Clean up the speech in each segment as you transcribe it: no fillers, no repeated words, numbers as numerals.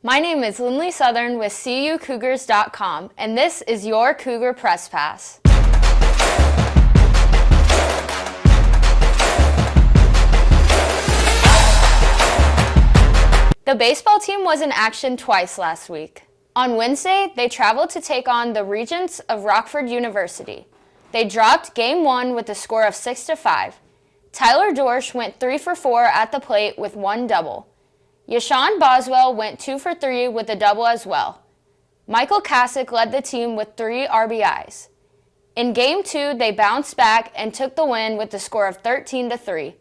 My name is Lindley Southern with CUCougars.com, and this is your Cougar Press Pass. The baseball team was in action twice last week. On Wednesday, they traveled to take on the Regents of Rockford University. They dropped Game 1 with a score of 6-5. Tyler Dorsch went 3 for 4 at the plate with one double. Yashawn Boswell went 2 for 3 with a double as well. Michael Kasich led the team with 3 RBIs. In Game 2, they bounced back and took the win with a score of 13-3.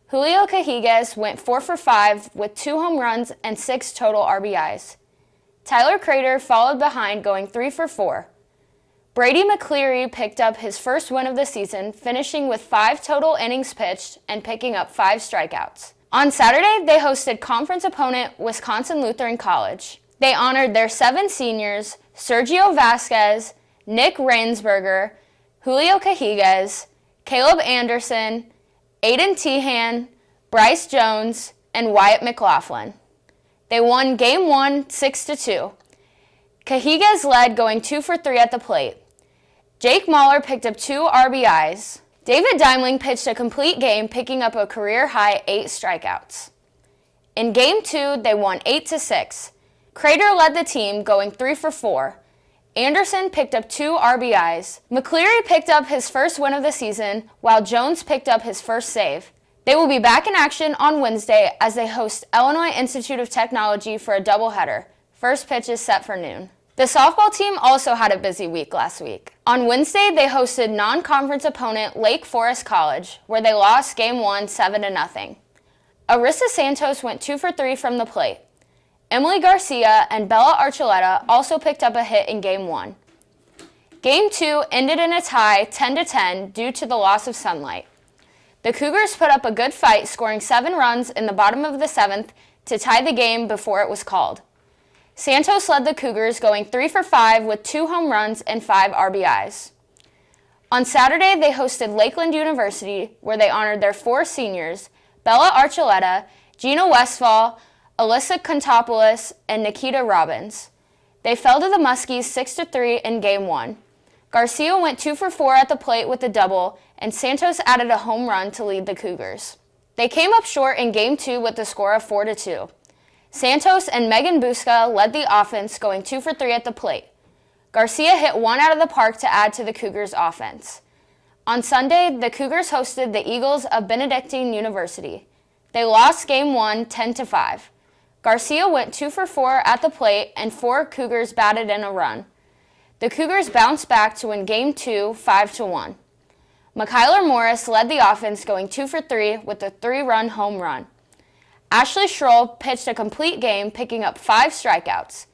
Julio Cajigas went 4 for 5 with 2 home runs and 6 total RBIs. Tyler Crater followed behind, going 3 for 4. Brady McCleary picked up his first win of the season, finishing with 5 total innings pitched and picking up 5 strikeouts. On Saturday, they hosted conference opponent Wisconsin Lutheran College. They honored their 7 seniors, Sergio Vasquez, Nick Rainsberger, Julio Cajigas, Caleb Anderson, Aiden Tehan, Bryce Jones, and Wyatt McLaughlin. They won Game 1 6-2. Cajigas led, going 2 for 3 at the plate. Jake Mahler picked up 2 RBIs. David Deimling pitched a complete game, picking up a career-high 8 strikeouts. In Game 2, they won 8-6. Crater led the team, going 3 for 4. Anderson picked up 2 RBIs. McCleary picked up his first win of the season, while Jones picked up his first save. They will be back in action on Wednesday as they host Illinois Institute of Technology for a doubleheader. First pitch is set for noon. The softball team also had a busy week last week. On Wednesday, they hosted non-conference opponent Lake Forest College, where they lost Game 1 7-0. Arissa Santos went 2 for 3 from the plate. Emily Garcia and Bella Archuleta also picked up a hit in Game 1. Game 2 ended in a tie 10-10 due to the loss of sunlight. The Cougars put up a good fight, scoring 7 runs in the bottom of the 7th to tie the game before it was called. Santos led the Cougars, going 3 for 5 with 2 home runs and 5 RBIs. On Saturday, they hosted Lakeland University, where they honored their 4 seniors, Bella Archuleta, Gina Westfall, Alyssa Contopoulos, and Nikita Robbins. They fell to the Muskies 6-3 in Game 1. Garcia went 2 for 4 at the plate with a double, and Santos added a home run to lead the Cougars. They came up short in Game 2 with a score of 4-2. Santos and Megan Busca led the offense, going 2 for 3 at the plate. Garcia hit 1 out of the park to add to the Cougars' offense. On Sunday, the Cougars hosted the Eagles of Benedictine University. They lost Game 1 10-5. Garcia went 2 for 4 at the plate, and 4 Cougars batted in a run. The Cougars bounced back to win Game 2 5-1. Mykyler Morris led the offense, going 2 for 3 with a 3-run home run. Ashley Schroll pitched a complete game, picking up 5 strikeouts.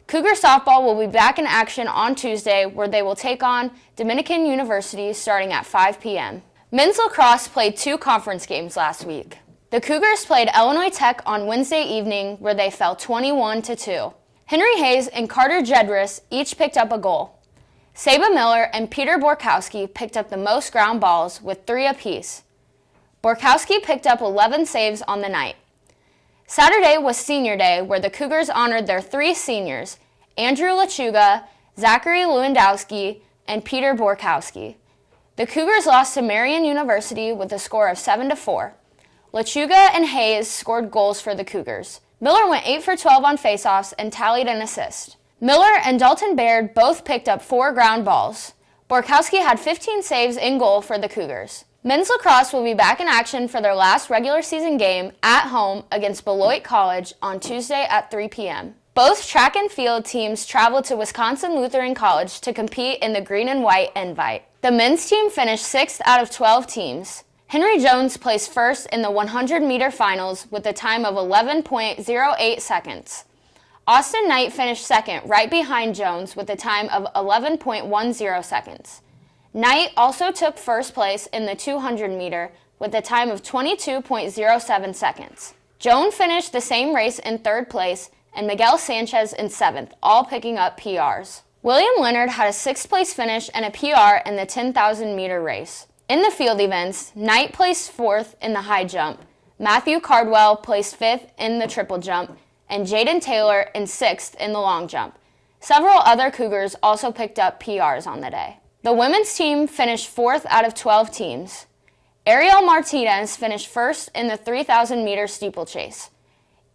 Cougar softball will be back in action on Tuesday, where they will take on Dominican University starting at 5 p.m. Men's lacrosse played 2 conference games last week. The Cougars played Illinois Tech on Wednesday evening, where they fell 21-2. Henry Hayes and Carter Jedris each picked up a goal. Saba Miller and Peter Borkowski picked up the most ground balls with 3 apiece. Borkowski picked up 11 saves on the night. Saturday was Senior Day, where the Cougars honored their 3 seniors, Andrew Lechuga, Zachary Lewandowski, and Peter Borkowski. The Cougars lost to Marian University with a score of 7-4. Lechuga and Hayes scored goals for the Cougars. Miller went 8 for 12 on faceoffs and tallied an assist. Miller and Dalton Baird both picked up 4 ground balls. Borkowski had 15 saves in goal for the Cougars. Men's lacrosse will be back in action for their last regular season game at home against Beloit College on Tuesday at 3 p.m. Both track and field teams traveled to Wisconsin Lutheran College to compete in the green and white invite. The men's team finished 6th out of 12 teams. Henry Jones placed first in the 100-meter finals with a time of 11.08 seconds. Austin Knight finished second, right behind Jones, with a time of 11.10 seconds. Knight also took first place in the 200-meter with a time of 22.07 seconds. Jones finished the same race in 3rd place, and Miguel Sanchez in 7th, all picking up PRs. William Leonard had a 6th-place finish and a PR in the 10,000-meter race. In the field events, Knight placed 4th in the high jump, Matthew Cardwell placed 5th in the triple jump, and Jaden Taylor in 6th in the long jump. Several other Cougars also picked up PRs on the day. The women's team finished 4th out of 12 teams. Ariel Martinez finished 1st in the 3,000-meter steeplechase.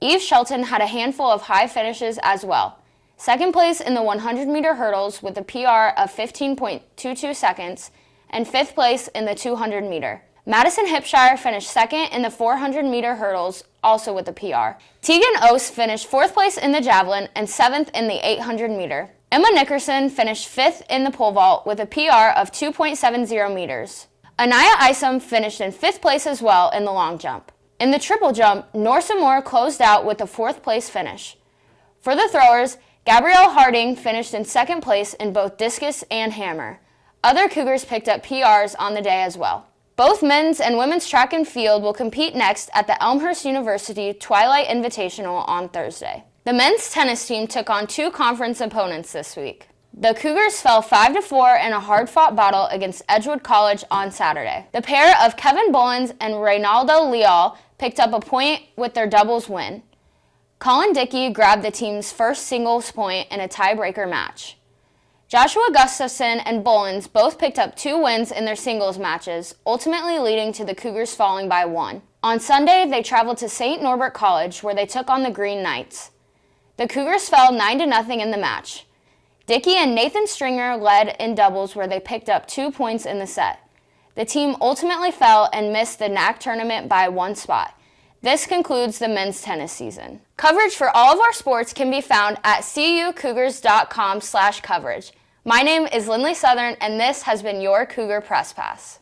Eve Shelton had a handful of high finishes as well. 2nd place in the 100-meter hurdles with a PR of 15.22 seconds, and 5th place in the 200-meter. Madison Hipshire finished 2nd in the 400-meter hurdles, also with a PR. Tegan Oast finished 4th place in the javelin and 7th in the 800-meter. Emma Nickerson finished 5th in the pole vault with a PR of 2.70 meters. Anaya Isom finished in 5th place as well in the long jump. In the triple jump, Norsa Moore closed out with a 4th place finish. For the throwers, Gabrielle Harding finished in 2nd place in both discus and hammer. Other Cougars picked up PRs on the day as well. Both men's and women's track and field will compete next at the Elmhurst University Twilight Invitational on Thursday. The men's tennis team took on 2 conference opponents this week. The Cougars fell 5-4 in a hard-fought battle against Edgewood College on Saturday. The pair of Kevin Bullens and Reynaldo Leal picked up a point with their doubles win. Colin Dickey grabbed the team's first singles point in a tiebreaker match. Joshua Gustafson and Bullens both picked up 2 wins in their singles matches, ultimately leading to the Cougars falling by 1. On Sunday, they traveled to St. Norbert College, where they took on the Green Knights. The Cougars fell 9-0 in the match. Dickey and Nathan Stringer led in doubles, where they picked up 2 points in the set. The team ultimately fell and missed the NAC tournament by 1 spot. This concludes the men's tennis season. Coverage for all of our sports can be found at cucougars.com/coverage. My name is Lindley Southern, and this has been your Cougar Press Pass.